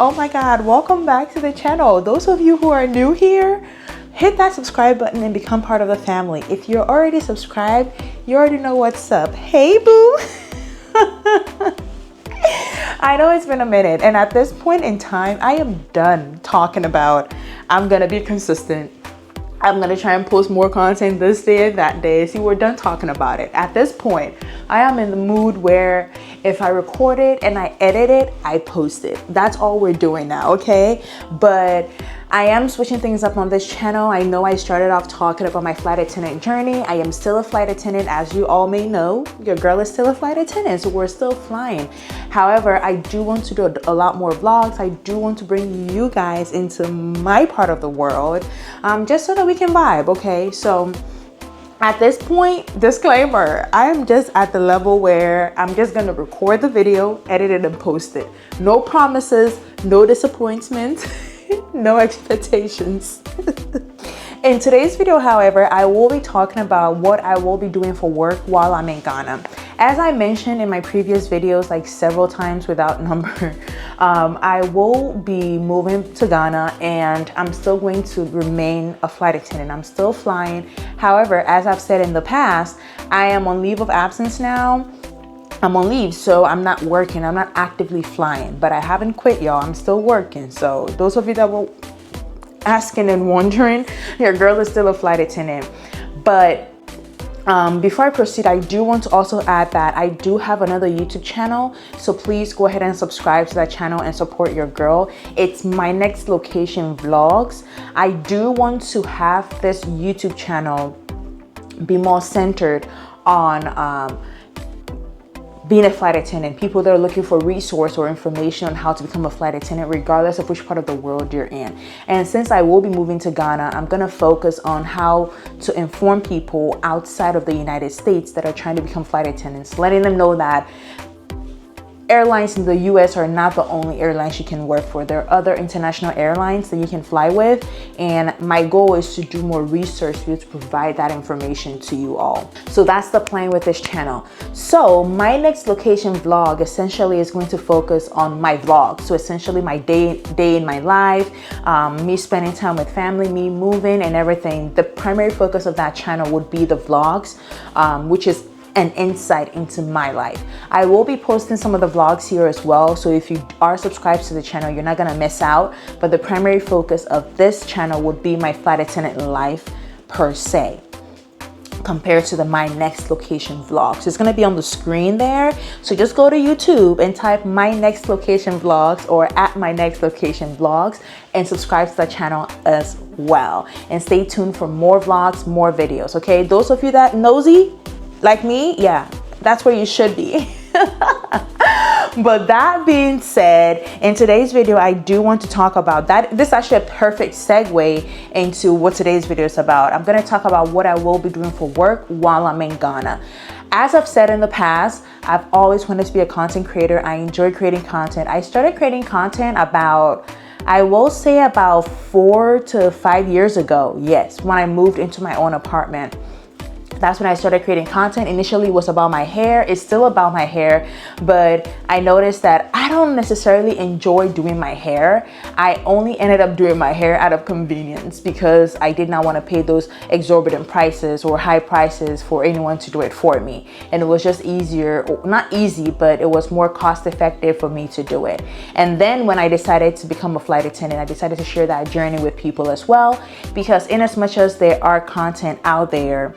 Oh my God, welcome back to the channel. Those of you who are new here, hit that subscribe button and become part of the family. If you're already subscribed, you already know what's up. Hey boo. I know it's been a minute, and at this point in time, I am done talking about I'm gonna be consistent. I'm gonna try and post more content this day and that day. See, we're done talking about it. At this point, I am in the mood where if I record it and I edit it, I post it. That's all we're doing now, okay? But I am switching things up on this channel. I know I started off talking about my flight attendant journey. I am still a flight attendant, as you all may know. Your girl is still a flight attendant, so we're still flying. However, I do want to do a lot more vlogs. I do want to bring you guys into my part of the world, just so that we can vibe, okay? So at this point, disclaimer, I am just at the level where I'm just gonna record the video, edit it, and post it. No promises, no disappointments, no expectations. In today's video, however, I will be talking about what I will be doing for work while I'm in Ghana. As I mentioned in my previous videos, like several times without number, I will be moving to Ghana and I'm still going to remain a flight attendant. I'm still flying. However, as I've said in the past, I am on leave of absence now. I'm on leave, so I'm not working. I'm not actively flying, but I haven't quit, y'all. I'm still working. So those of you that were asking and wondering, your girl is still a flight attendant. But before I proceed, I do want to also add that I do have another YouTube channel, so please go ahead and subscribe to that channel and support your girl. It's My Next Location Vlogs. I do want to have this YouTube channel be more centered on being a flight attendant, people that are looking for resource or information on how to become a flight attendant, regardless of which part of the world you're in. And since I will be moving to Ghana, I'm gonna focus on how to inform people outside of the United States that are trying to become flight attendants, letting them know that airlines in the US are not the only airlines you can work for. There are other international airlines that you can fly with, and my goal is to do more research to provide that information to you all. So that's the plan with this channel. So my next location vlog essentially is going to focus on my vlog. So essentially my day in my life, me spending time with family, me moving and everything. The primary focus of that channel would be the vlogs, which is an insight into my life. I will be posting some of the vlogs here as well, so if you are subscribed to the channel, you're not gonna miss out. But the primary focus of this channel would be my flight attendant life per se, compared to the My Next Location Vlogs. It's gonna be on the screen there, so just go to YouTube and type My Next Location Vlogs or at My Next Location Vlogs and subscribe to the channel as well. And stay tuned for more vlogs, more videos, okay? Those of you that nosy, like me, yeah, that's where you should be. But that being said, in today's video, I do want to talk about that. This is actually a perfect segue into what today's video is about. I'm going to talk about what I will be doing for work while I'm in Ghana. As I've said in the past, I've always wanted to be a content creator. I enjoy creating content. I started creating content about, I will say about 4 to 5 years ago. Yes, when I moved into my own apartment. That's when I started creating content. Initially it was about my hair. It's still about my hair, but I noticed that I don't necessarily enjoy doing my hair. I only ended up doing my hair out of convenience because I did not want to pay those exorbitant prices or high prices for anyone to do it for me. And it was just easier, not easy, but it was more cost effective for me to do it. And then when I decided to become a flight attendant, I decided to share that journey with people as well, because in as much as there are content out there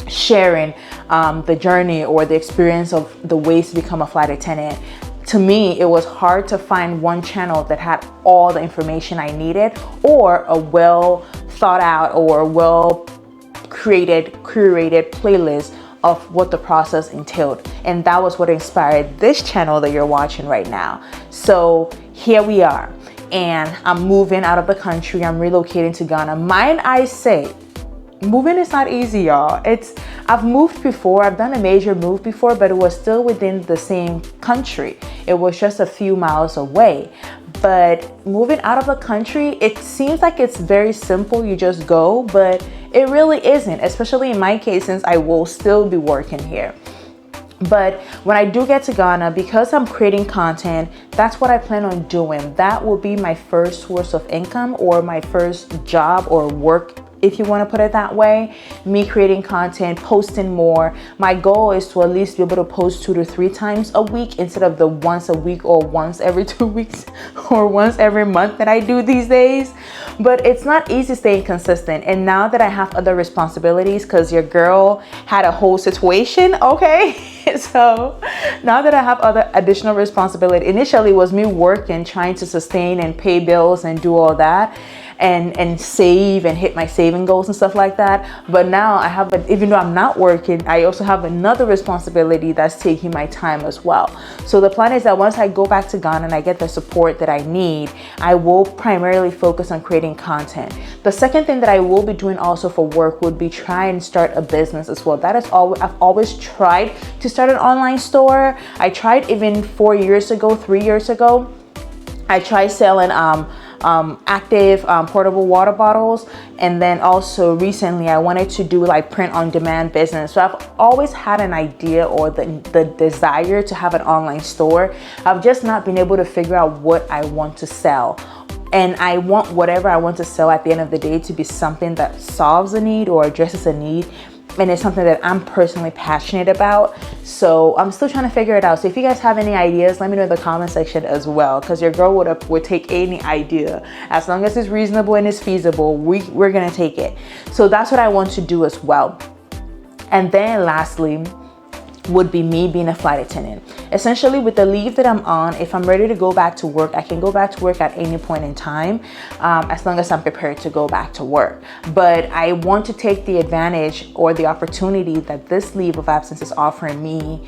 sharing the journey or the experience of the ways to become a flight attendant, to me, it was hard to find one channel that had all the information I needed, or a well thought out or well curated playlist of what the process entailed. And that was what inspired this channel that you're watching right now. So here we are, and I'm moving out of the country. I'm relocating to Ghana. Mind I say, moving is not easy, y'all. I've moved before, I've done a major move before, but it was still within the same country. It was just a few miles away. But moving out of the country, it seems like it's very simple. You just go, but it really isn't, especially in my case, since I will still be working here. But when I do get to Ghana, because I'm creating content, that's what I plan on doing. That will be my first source of income, or my first job or work, if you want to put it that way. Me creating content, posting more. My goal is to at least be able to post 2 to 3 times a week instead of the once a week or once every 2 weeks or once every month that I do these days. But it's not easy staying consistent. And now that I have other responsibilities, because your girl had a whole situation, okay? So now that I have other additional responsibility, initially it was me working, trying to sustain and pay bills and do all that, and save and hit my saving goals and stuff like that. But now I have, even though I'm not working, I also have another responsibility that's taking my time as well. So the plan is that once I go back to Ghana and I get the support that I need, I will primarily focus on creating content. The second thing that I will be doing also for work would be try and start a business as well. That is all. I've always tried to start an online store. I tried even 3 years ago. I tried selling active portable water bottles, and then also recently I wanted to do like print on demand business. So I've always had an idea or the desire to have an online store. I've just not been able to figure out what I want to sell. And I want whatever I want to sell at the end of the day to be something that solves a need or addresses a need. And it's something that I'm personally passionate about. So I'm still trying to figure it out. So if you guys have any ideas, let me know in the comment section as well, because your girl would take any idea. As long as it's reasonable and it's feasible, we're gonna take it. So that's what I want to do as well. And then lastly would be me being a flight attendant. Essentially, with the leave that I'm on, if I'm ready to go back to work, I can go back to work at any point in time, as long as I'm prepared to go back to work. But I want to take the advantage or the opportunity that this leave of absence is offering me,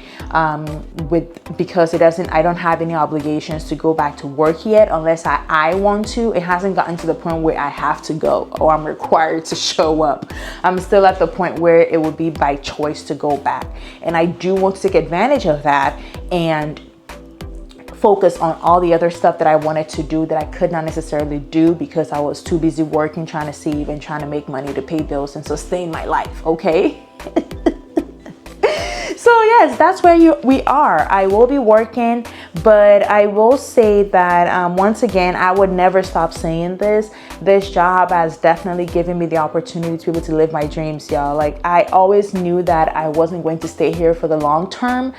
because I don't have any obligations to go back to work yet, unless I want to. It hasn't gotten to the point where I have to go or I'm required to show up. I'm still at the point where it would be by choice to go back. And I do want to take advantage of that and focus on all the other stuff that I wanted to do that I could not necessarily do because I was too busy working, trying to save and trying to make money to pay bills and sustain my life, okay? So yes, that's where we are. I will be working, but I will say that once again, I would never stop saying this. This job has definitely given me the opportunity to be able to live my dreams, y'all. Like, I always knew that I wasn't going to stay here for the long term,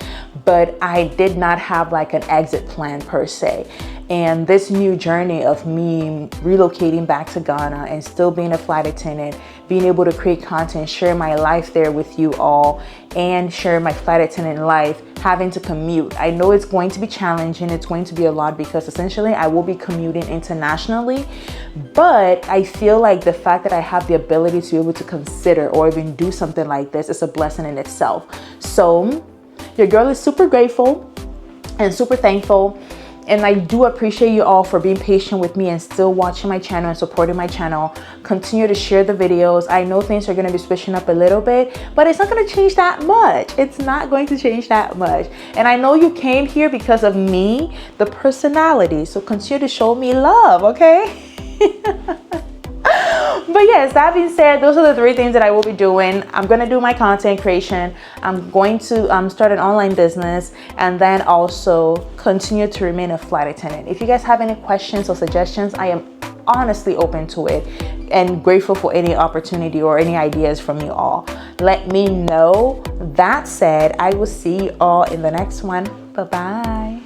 but I did not have like an exit plan per se. And this new journey of me relocating back to Ghana and still being a flight attendant, being able to create content, share my life there with you all, and share my flight attendant life, having to commute. I know it's going to be challenging. It's going to be a lot because essentially I will be commuting internationally. But I feel like the fact that I have the ability to be able to consider or even do something like this is a blessing in itself. So your girl is super grateful and super thankful. And I do appreciate you all for being patient with me and still watching my channel and supporting my channel. Continue to share the videos. I know things are going to be switching up a little bit, but it's not going to change that much. It's not going to change that much. And I know you came here because of me, the personality. So continue to show me love, okay? But yes, that being said, those are the 3 things that I will be doing. I'm going to do my content creation. I'm going to start an online business, and then also continue to remain a flight attendant. If you guys have any questions or suggestions, I am honestly open to it and grateful for any opportunity or any ideas from you all. Let me know. That said, I will see you all in the next one. Bye-bye.